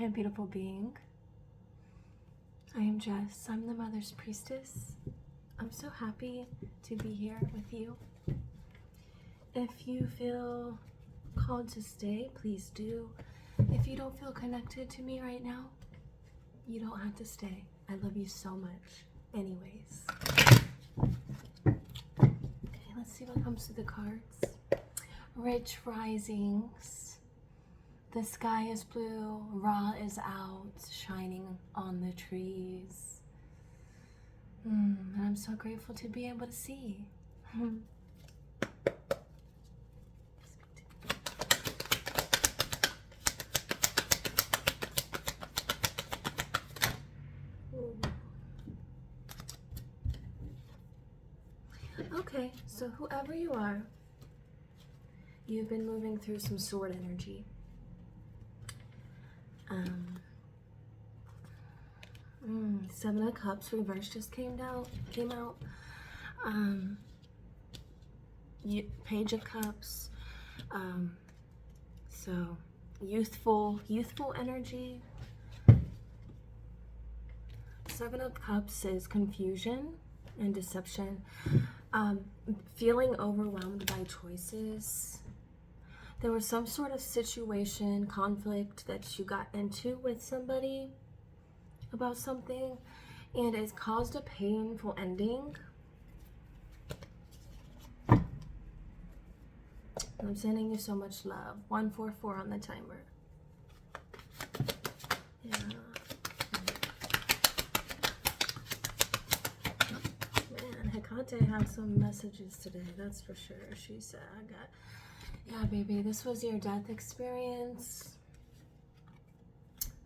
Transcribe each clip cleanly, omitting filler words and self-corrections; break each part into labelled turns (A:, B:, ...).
A: and beautiful being. I am Jess. I'm the Mother's Priestess. I'm so happy to be here with you. If you feel called to stay, please do. If you don't feel connected to me right now, you don't have to stay. I love you so much. Anyways. Okay, let's see what comes to the cards. Rich risings. The sky is blue, Ra is out, shining on the trees. And I'm so grateful to be able to see. Okay, so whoever you are, you've been moving through some sword energy. Seven of Cups reverse just came out. Page of Cups. So youthful energy. Seven of Cups is confusion and deception. Feeling overwhelmed by choices. There was some sort of situation, conflict that you got into with somebody about something, and it caused a painful ending. I'm sending you so much love. 144 on the timer. Yeah. Man, Hecate had some messages today, that's for sure. She said, yeah, baby, this was your death experience.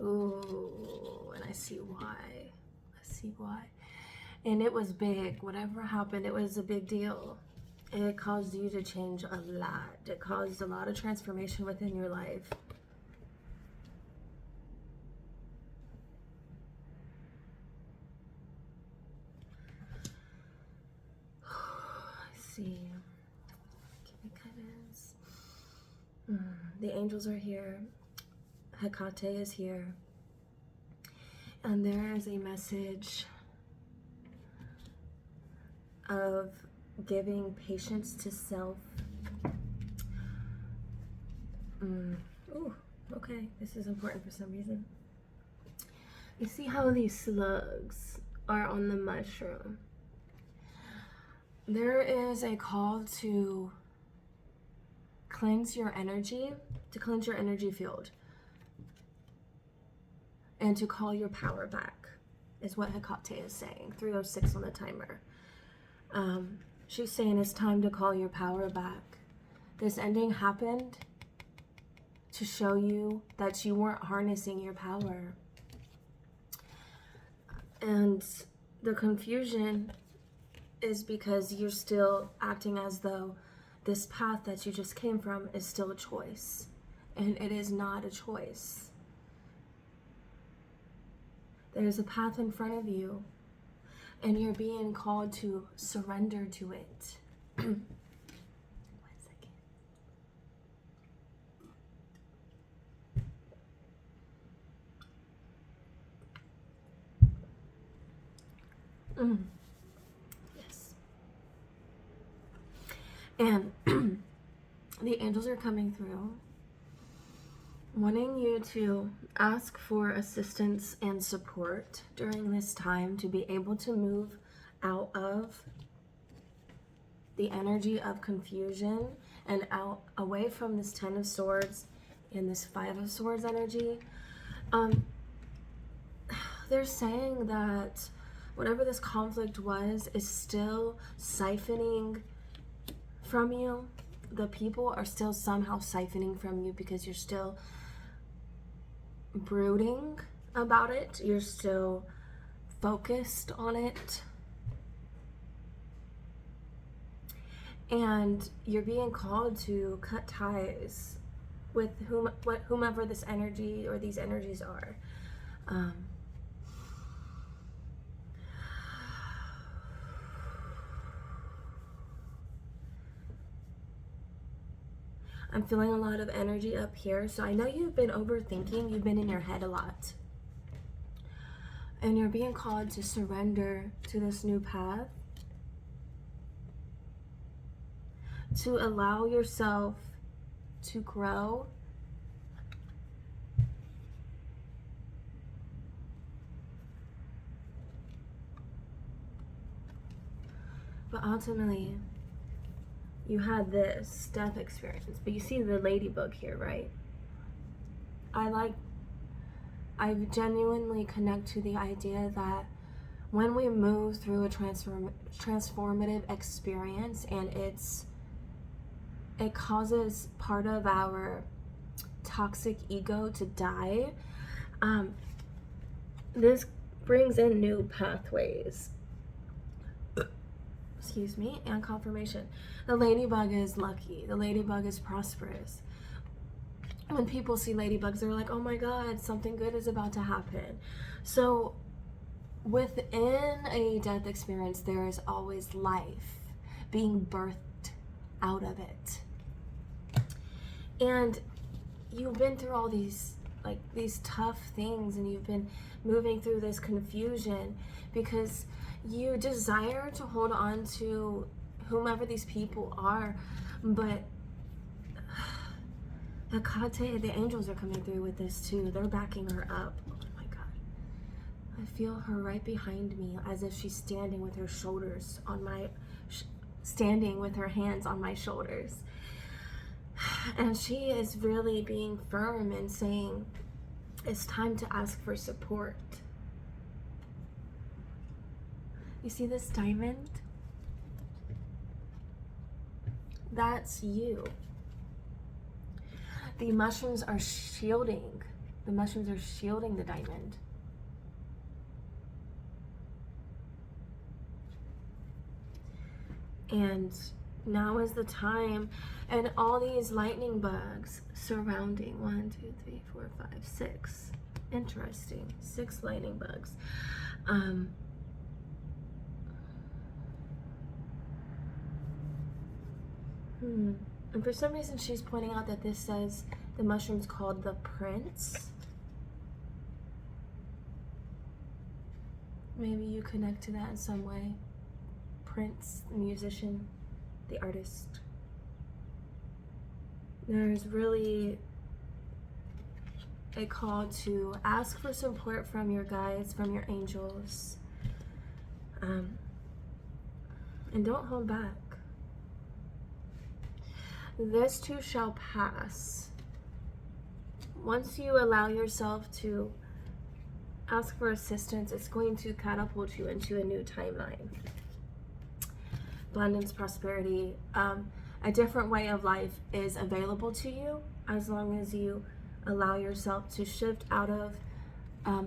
A: Ooh, and I see why. And it was big. Whatever happened, it was a big deal. It caused you to change a lot. It caused a lot of transformation within your life. Let's see. Give me guidance. The angels are here. Hecate is here. And there is a message of giving patience to self. Ooh, okay, this is important for some reason. You see how these slugs are on the mushroom? There is a call to cleanse your energy, to cleanse your energy field, and to call your power back, is what Hecate is saying. 306 on the timer. She's saying it's time to call your power back. This ending happened to show you that you weren't harnessing your power. And the confusion is because you're still acting as though this path that you just came from is still a choice. And it is not a choice. There's a path in front of you, and you're being called to surrender to it. 1 second. Yes. And the angels are coming through, wanting you to ask for assistance and support during this time to be able to move out of the energy of confusion and out away from this 10 of Swords and this 5 of Swords energy. They're saying that whatever this conflict was is still siphoning from you. The people are still somehow siphoning from you because you're still brooding about it. You're still focused on it. And you're being called to cut ties with whomever this energy or these energies are. I'm feeling a lot of energy up here. So I know you've been overthinking. You've been in your head a lot. And you're being called to surrender to this new path. To allow yourself to grow. But ultimately, you had this death experience. But you see the ladybug here, right? I genuinely connect to the idea that when we move through a transformative experience and it causes part of our toxic ego to die, this brings in new pathways. Excuse me, and confirmation. The ladybug is lucky. The ladybug is prosperous. When people see ladybugs, they're like, oh my God, something good is about to happen. So within a death experience, there is always life being birthed out of it. And you've been through all these tough things, and you've been moving through this confusion because you desire to hold on to whomever these people are, but the angels are coming through with this too. They're backing her up. Oh my God. I feel her right behind me as if she's standing with her shoulders on my, standing with her hands on my shoulders. And she is really being firm and saying, it's time to ask for support. You see this diamond? That's you. The mushrooms are shielding. The mushrooms are shielding the diamond. And now is the time. And all these lightning bugs surrounding. 1, 2, 3, 4, 5, 6. Interesting. 6 lightning bugs. And for some reason, she's pointing out that this says the mushroom's called the Prince. Maybe you connect to that in some way. Prince, the musician, the artist. There's really a call to ask for support from your guides, from your angels. And don't hold back. This too shall pass. Once you allow yourself to ask for assistance, it's going to catapult you into a new timeline. Abundance, prosperity, a different way of life is available to you as long as you allow yourself to shift out of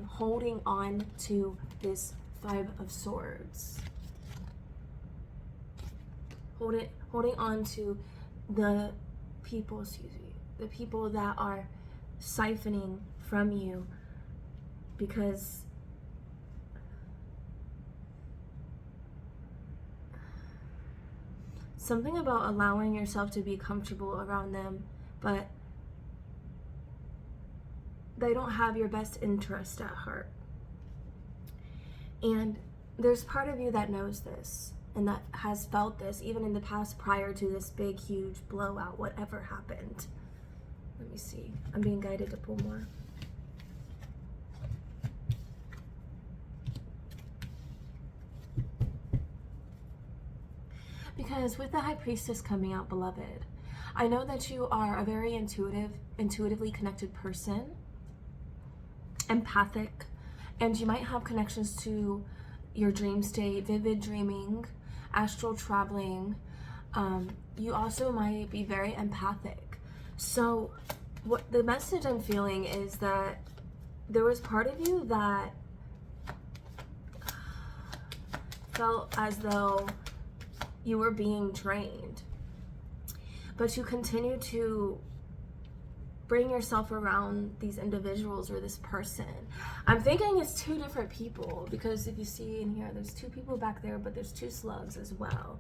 A: holding on to this 5 of Swords. Holding on to the people, the people that are siphoning from you, because something about allowing yourself to be comfortable around them, but they don't have your best interest at heart. And there's part of you that knows this and that has felt this even in the past prior to this big, huge blowout, whatever happened. Let me see. I'm being guided to pull more. Because with the High Priestess coming out, beloved, I know that you are a very intuitively connected person, empathic, and you might have connections to your dream state, vivid dreaming, astral traveling. You also might be very empathic. So what the message I'm feeling is that there was part of you that felt as though you were being drained, but you continue to bring yourself around these individuals or this person. I'm thinking it's 2 different people, because if you see in here, there's 2 people back there, but there's 2 slugs as well.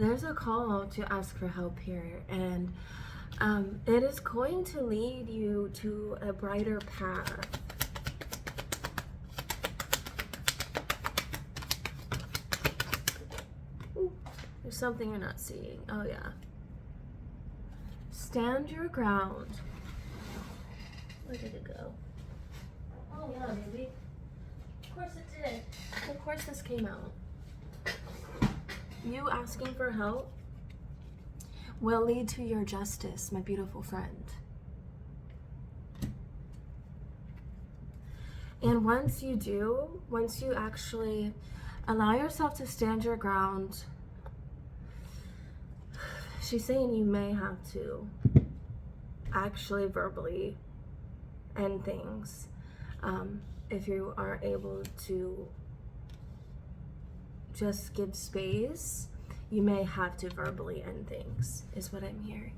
A: there's a call to ask for help here, and it is going to lead you to a brighter path. Ooh, there's something you're not seeing. Oh yeah. Stand your ground. Where did it go? Oh yeah, baby. Of course it did. Of course this came out. You asking for help will lead to your justice, my beautiful friend. And once you do, once you actually allow yourself to stand your ground, she's saying you may have to actually verbally end things. If you are able to just give space, you may have to verbally end things, is what I'm hearing.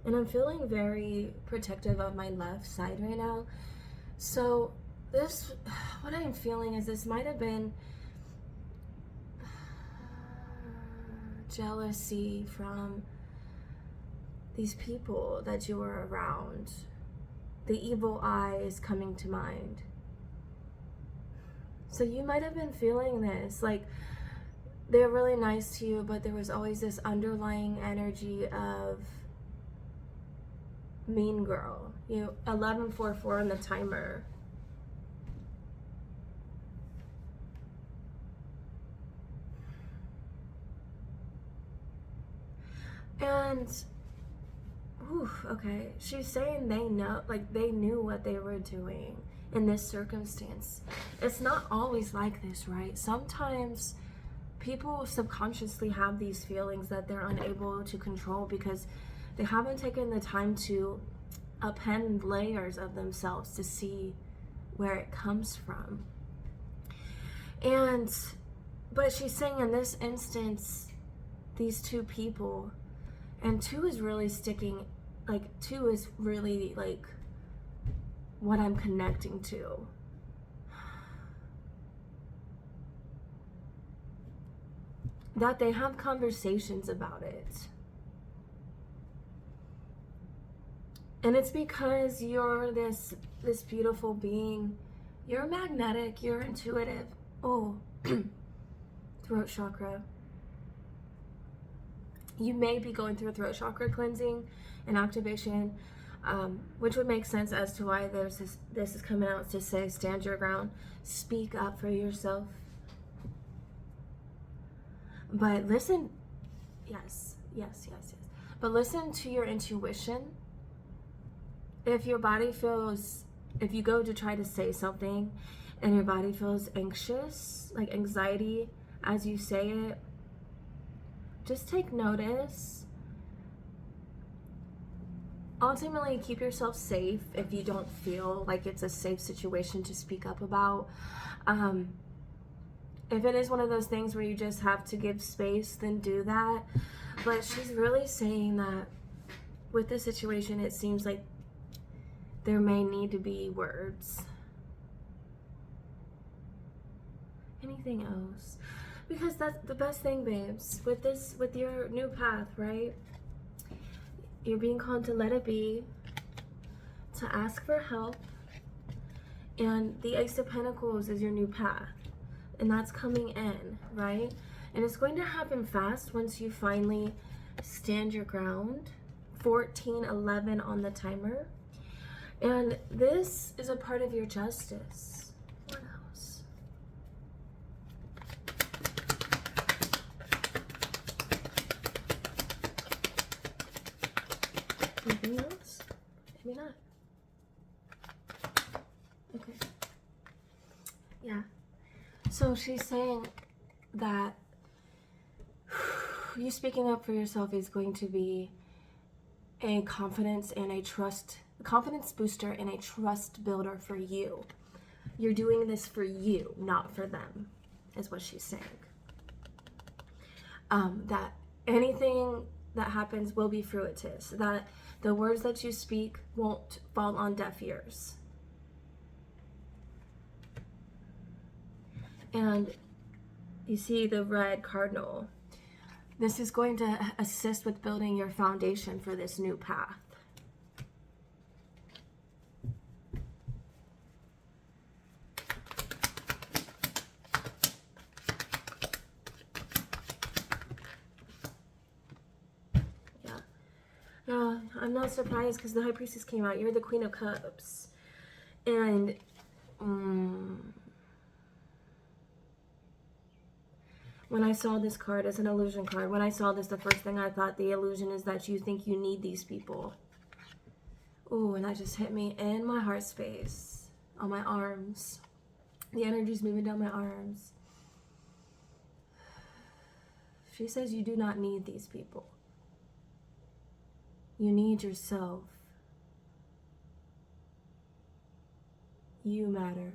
A: And I'm feeling very protective of my left side right now. So this, what I'm feeling is this might have been jealousy from these people that you were around. The evil eye is coming to mind. So you might have been feeling this, like they're really nice to you, but there was always this underlying energy of mean girl. You know, 1144 on the timer. And okay, she's saying they know, like they knew what they were doing in this circumstance. It's not always like this, right? Sometimes people subconsciously have these feelings that they're unable to control because they haven't taken the time to append layers of themselves to see where it comes from. But she's saying in this instance, these two people, and two is really sticking, like two is really like what I'm connecting to. That they have conversations about it. And it's because you're this beautiful being. You're magnetic, you're intuitive. Oh, throat chakra. You may be going through a throat chakra cleansing and activation, which would make sense as to why this is coming out to say stand your ground, speak up for yourself. But listen, yes. But listen to your intuition. If your body feels, if you go to try to say something and your body feels anxious, like anxiety as you say it, just take notice. Ultimately, keep yourself safe if you don't feel like it's a safe situation to speak up about. If it is one of those things where you just have to give space, then do that. But she's really saying that with this situation, it seems like there may need to be words. Anything else? Because that's the best thing, babes, with your new path, right? You're being called to let it be, to ask for help, and the Ace of Pentacles is your new path, and that's coming in, right? And it's going to happen fast once you finally stand your ground. 14:11 on the timer. And this is a part of your justice. What else? Anything else? Maybe not. Okay. Yeah. So she's saying that you speaking up for yourself is going to be a confidence booster and a trust builder for you. You're doing this for you, not for them, is what she's saying. That anything that happens will be fruitous, that the words that you speak won't fall on deaf ears. And You see the red cardinal. This is going to assist with building your foundation for this new path. I'm not surprised because the High Priestess came out. You're the Queen of Cups. And when I saw this card as an illusion card, when I saw this, the first thing I thought, the illusion is that you think you need these people. Ooh, and that just hit me in my heart space, on my arms. The energy's moving down my arms. She says you do not need these people. You need yourself. You matter.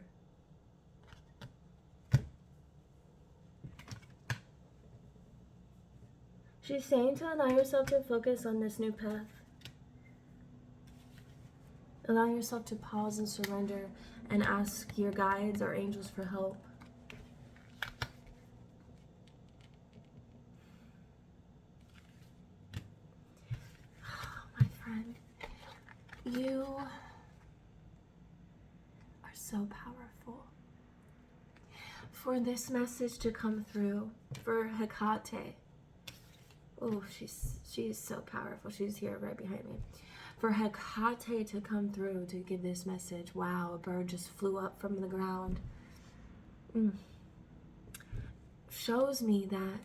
A: She's saying to allow yourself to focus on this new path. Allow yourself to pause and surrender and ask your guides or angels for help. My friend, you are so powerful. For this message to come through, for Hecate. Oh, she's so powerful. She's here right behind me. For Hecate to come through to give this message. Wow, a bird just flew up from the ground. Shows me that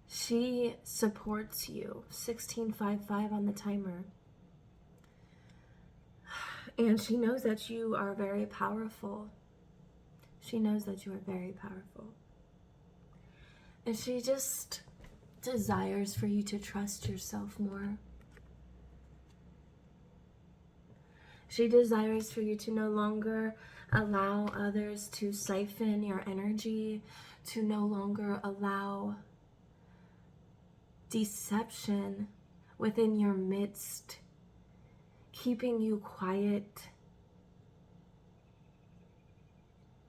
A: she supports you. 1655 on the timer. And she knows that you are very powerful. She knows that you are very powerful. And she just desires for you to trust yourself more. She desires for you to no longer allow others to siphon your energy, to no longer allow deception within your midst, keeping you quiet.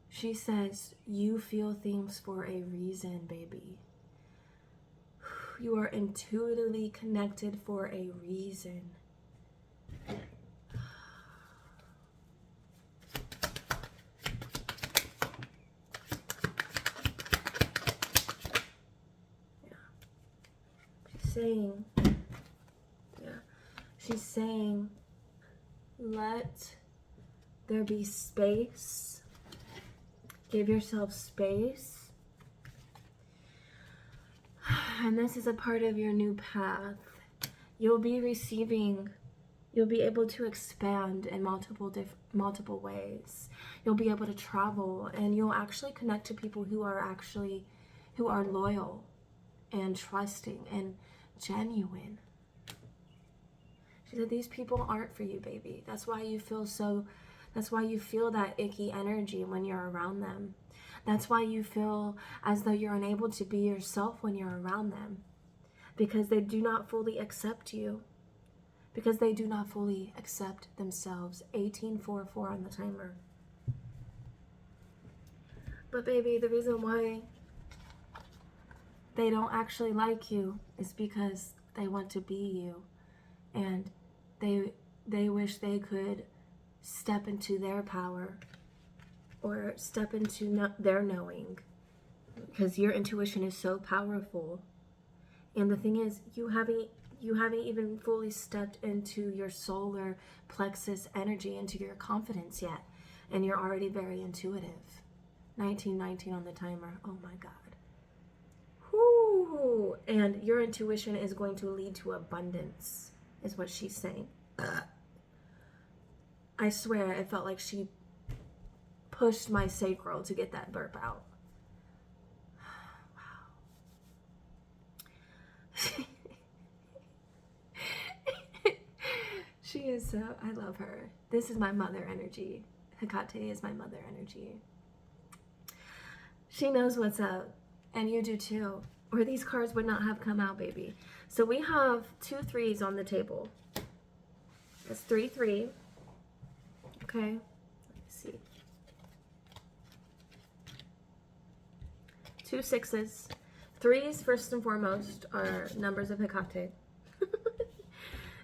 A: She says, you feel things for a reason, baby. You are intuitively connected for a reason. She's saying, let there be space. Give yourself space. And this is a part of your new path. You'll be receiving, you'll be able to expand in multiple ways. You'll be able to travel, and you'll actually connect to people who are loyal and trusting and genuine. She said these people aren't for you, baby. That's why you feel that icky energy when you're around them. That's why you feel as though you're unable to be yourself when you're around them. Because they do not fully accept you. Because they do not fully accept themselves. 1844 on the timer. But baby, the reason why they don't actually like you is because they want to be you. And they wish they could step into their power or step into their knowing, because your intuition is so powerful. And the thing is, you haven't even fully stepped into your solar plexus energy, into your confidence yet, and you're already very intuitive. 1919 on the timer. Oh my God. Whoo! And your intuition is going to lead to abundance, is what she's saying. I swear it felt like she pushed my sacral to get that burp out. Wow. She is so, I love her. This is my mother energy. Hecate is my mother energy. She knows what's up, and you do too, or these cards would not have come out, baby. So we have 2 3s on the table. That's 3 3. Okay, let's see. 2 6s. 3s, first and foremost, are numbers of Hecate.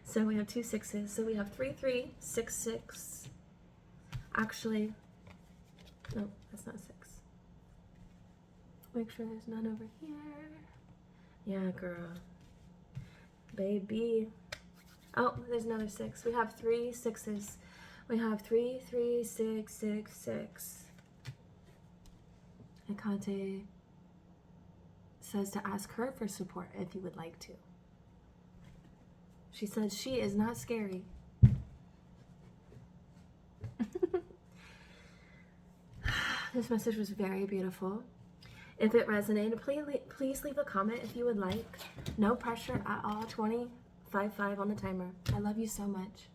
A: So we have 2 6s. So we have 3 3, 6 6. Actually, no, that's not 6. Make sure there's none over here. Yeah, girl. Baby. Oh, there's another 6. We have 3 6s. We have 3 3 6 6 6. Hecate says to ask her for support if you would like to. She says she is not scary. This message was very beautiful. If it resonated, please leave a comment if you would like. No pressure at all. 25 on the timer. I love you so much.